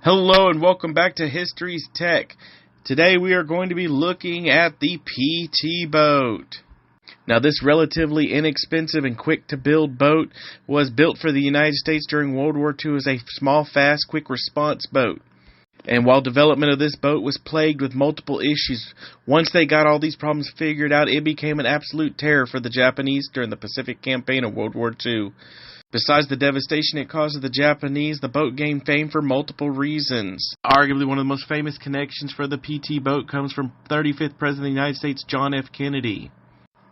Hello and welcome back to Histories Tech. Today we are going to be looking at the PT boat. Now this relatively inexpensive and quick to build boat was built for the United States during World War II as a small, fast, quick response boat. And while development of this boat was plagued with multiple issues, once they got all these problems figured out, it became an absolute terror for the Japanese during the Pacific Campaign of World War II. Besides the devastation it caused to the Japanese, the boat gained fame for multiple reasons. Arguably one of the most famous connections for the PT boat comes from 35th President of the United States, John F. Kennedy.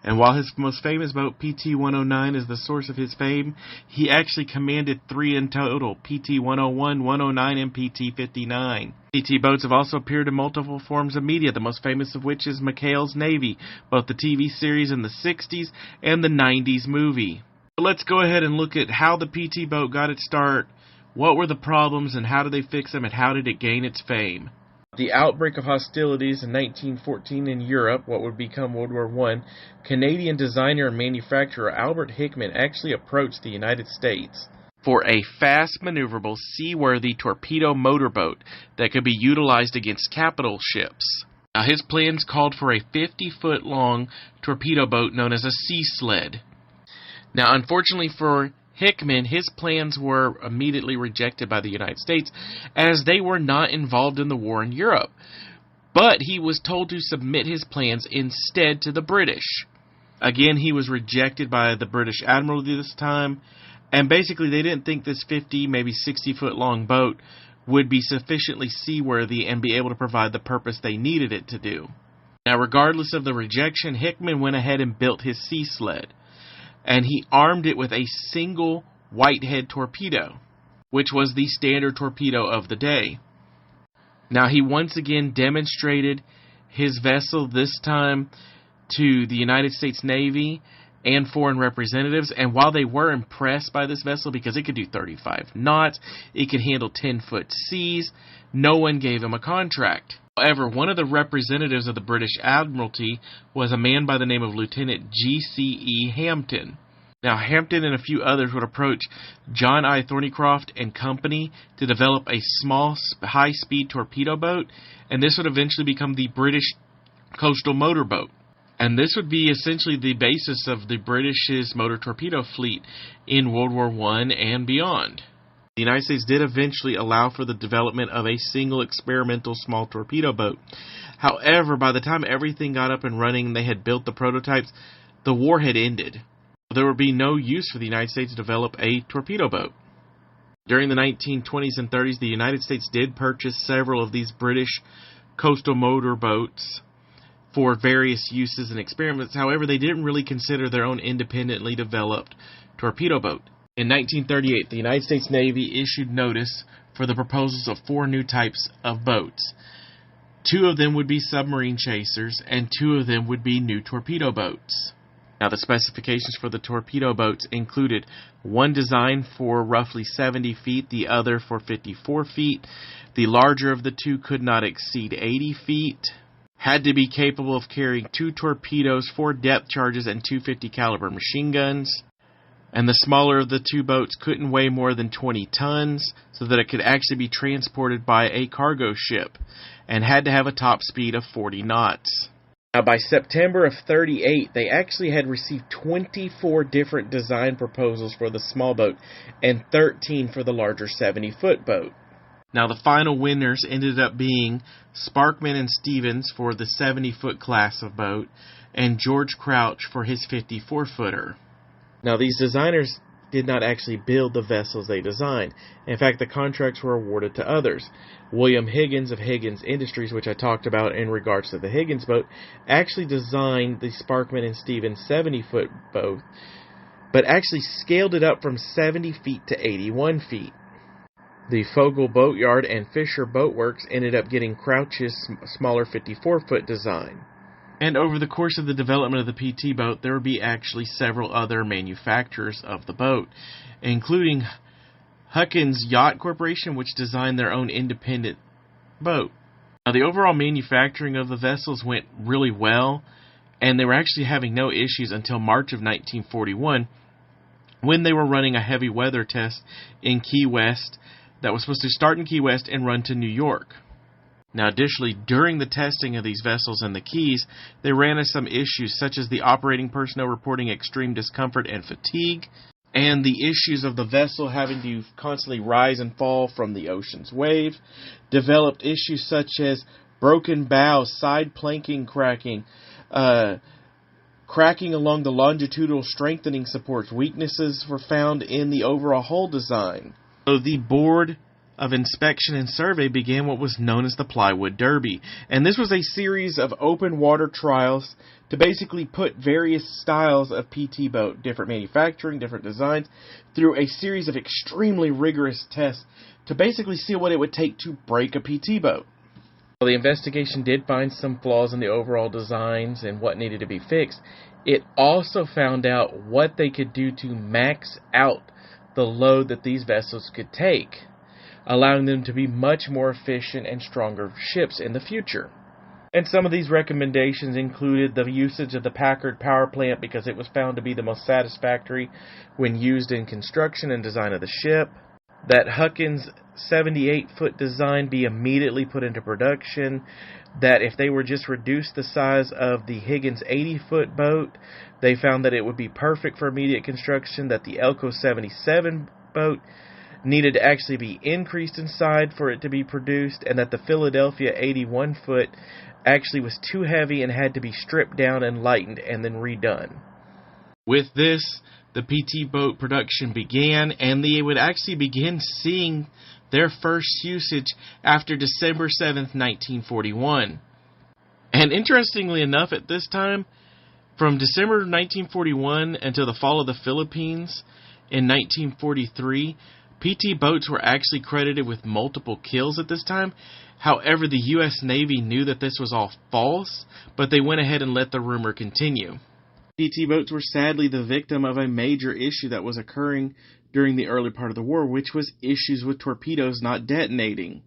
And while his most famous boat, PT-109, is the source of his fame, he actually commanded three in total, PT-101, 109, and PT-59. PT boats have also appeared in multiple forms of media, the most famous of which is McHale's Navy, both the TV series in the 60s and the 90s movie. Let's go ahead and look at how the PT boat got its start, what were the problems, and how did they fix them, and how did it gain its fame. The outbreak of hostilities in 1914 in Europe, what would become World War I, Canadian designer and manufacturer Albert Hickman actually approached the United States for a fast, maneuverable, seaworthy torpedo motorboat that could be utilized against capital ships. Now, his plans called for a 50-foot long torpedo boat known as a sea sled. Now, unfortunately for Hickman, his plans were immediately rejected by the United States as they were not involved in the war in Europe. But he was told to submit his plans instead to the British. Again, he was rejected by the British Admiralty this time, and basically they didn't think this 50, maybe 60-foot long boat would be sufficiently seaworthy and be able to provide the purpose they needed it to do. Now, regardless of the rejection, Hickman went ahead and built his sea sled. And he armed it with a single Whitehead torpedo, which was the standard torpedo of the day. Now, he once again demonstrated his vessel, this time to the United States Navy and foreign representatives, and while they were impressed by this vessel because it could do 35 knots, it could handle 10-foot seas, no one gave him a contract. However, one of the representatives of the British Admiralty was a man by the name of Lieutenant G.C.E. Hampton. Now, Hampton and a few others would approach John I. Thornycroft and Company to develop a small, high-speed torpedo boat, and this would eventually become the British coastal motorboat. And this would be essentially the basis of the British's motor torpedo fleet in World War I and beyond. The United States did eventually allow for the development of a single experimental small torpedo boat. However, by the time everything got up and running and they had built the prototypes, the war had ended. There would be no use for the United States to develop a torpedo boat. During the 1920s and 30s, the United States did purchase several of these British coastal motor boats for various uses and experiments. However, they didn't really consider their own independently developed torpedo boat. In 1938, the United States Navy issued notice for the proposals of 4 new types of boats. 2 of them would be submarine chasers, and 2 of them would be new torpedo boats. Now, the specifications for the torpedo boats included one designed for roughly 70 feet, the other for 54 feet. The larger of the 2 could not exceed 80 feet, had to be capable of carrying 2 torpedoes, 4 depth charges, and 250 caliber machine guns. And the smaller of the 2 boats couldn't weigh more than 20 tons, so that it could actually be transported by a cargo ship, and had to have a top speed of 40 knots. Now, by September of 1938, they actually had received 24 different design proposals for the small boat, and 13 for the larger 70-foot boat. Now, the final winners ended up being Sparkman and Stevens for the 70-foot class of boat, and George Crouch for his 54-footer. Now, these designers did not actually build the vessels they designed. In fact, the contracts were awarded to others. William Higgins of Higgins Industries, which I talked about in regards to the Higgins boat, actually designed the Sparkman and Stevens 70-foot boat, but actually scaled it up from 70 feet to 81 feet. The Fogel Boatyard and Fisher Boatworks ended up getting Crouch's smaller 54-foot design. And over the course of the development of the PT boat, there would be actually several other manufacturers of the boat, including Huckins Yacht Corporation, which designed their own independent boat. Now, the overall manufacturing of the vessels went really well, and they were actually having no issues until March of 1941, when they were running a heavy weather test in Key West that was supposed to start in Key West and run to New York. Now, additionally, during the testing of these vessels in the Keys, they ran into some issues such as the operating personnel reporting extreme discomfort and fatigue, and the issues of the vessel having to constantly rise and fall from the ocean's wave, developed issues such as broken bows, side planking cracking, cracking along the longitudinal strengthening supports. Weaknesses were found in the overall hull design. So the Board of Inspection and Survey began what was known as the Plywood Derby. And this was a series of open water trials to basically put various styles of PT boat, different manufacturing, different designs, through a series of extremely rigorous tests to basically see what it would take to break a PT boat. While the investigation did find some flaws in the overall designs and what needed to be fixed, it also found out what they could do to max out the load that these vessels could take, allowing them to be much more efficient and stronger ships in the future. And some of these recommendations included the usage of the Packard power plant because it was found to be the most satisfactory when used in construction and design of the ship, that Huckins' 78-foot design be immediately put into production, that if they were just reduced the size of the Higgins 80-foot boat, they found that it would be perfect for immediate construction, that the Elko 77 boat needed to actually be increased in size for it to be produced, and that the Philadelphia 81-foot actually was too heavy and had to be stripped down and lightened and then redone. With this, the PT boat production began, and they would actually begin seeing their first usage after December 7th, 1941. And interestingly enough, at this time, from December 1941 until the fall of the Philippines in 1943, PT boats were actually credited with multiple kills at this time. However, the U.S. Navy knew that this was all false, but they went ahead and let the rumor continue. PT boats were sadly the victim of a major issue that was occurring during the early part of the war, which was issues with torpedoes not detonating.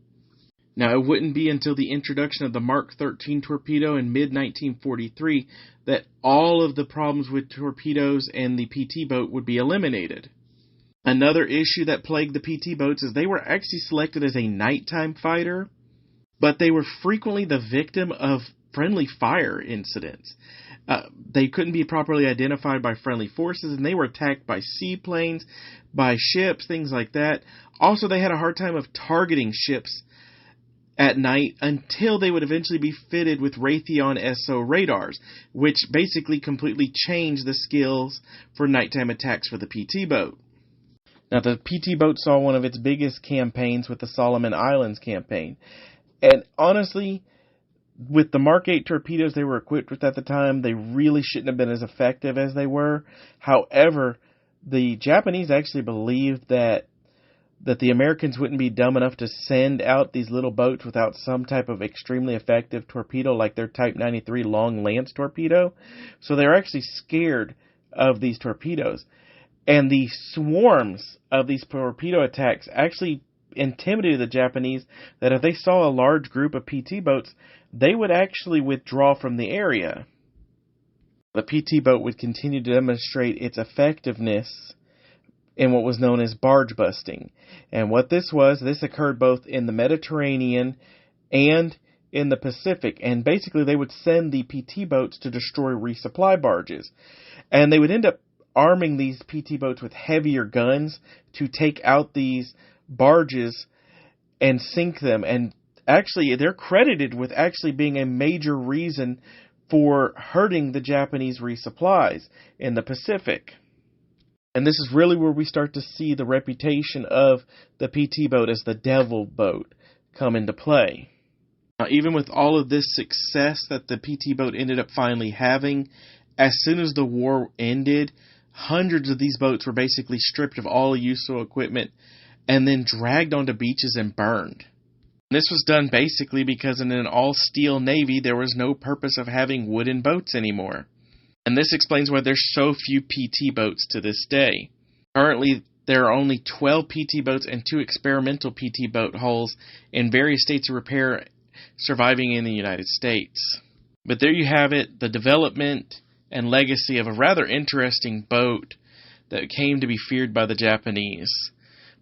Now, it wouldn't be until the introduction of the Mark 13 torpedo in mid-1943 that all of the problems with torpedoes and the PT boat would be eliminated. Another issue that plagued the PT boats is they were actually selected as a nighttime fighter, but they were frequently the victim of friendly fire incidents. They couldn't be properly identified by friendly forces, and they were attacked by seaplanes, by ships, things like that. Also, they had a hard time of targeting ships at night until they would eventually be fitted with Raytheon SO radars, which basically completely changed the skills for nighttime attacks for the PT boat. Now, the PT boat saw one of its biggest campaigns with the Solomon Islands campaign. And honestly, with the Mark 8 torpedoes they were equipped with at the time, they really shouldn't have been as effective as they were. However, the Japanese actually believed that the Americans wouldn't be dumb enough to send out these little boats without some type of extremely effective torpedo like their Type 93 Long Lance torpedo. So they were actually scared of these torpedoes. And the swarms of these torpedo attacks actually intimidated the Japanese that if they saw a large group of PT boats, they would actually withdraw from the area. The PT boat would continue to demonstrate its effectiveness in what was known as barge busting. And what this occurred both in the Mediterranean and in the Pacific. And basically they would send the PT boats to destroy resupply barges. And they would end up arming these PT boats with heavier guns to take out these barges and sink them. And actually, they're credited with actually being a major reason for hurting the Japanese resupplies in the Pacific. And this is really where we start to see the reputation of the PT boat as the devil boat come into play. Now, even with all of this success that the PT boat ended up finally having, as soon as the war ended, hundreds of these boats were basically stripped of all useful equipment and then dragged onto beaches and burned. And this was done basically because in an all-steel Navy, there was no purpose of having wooden boats anymore. And this explains why there's so few PT boats to this day. Currently, there are only 12 PT boats and 2 experimental PT boat hulls in various states of repair surviving in the United States. But there you have it, the development and legacy of a rather interesting boat that came to be feared by the Japanese.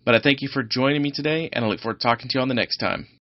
But I thank you for joining me today, and I look forward to talking to you on the next time.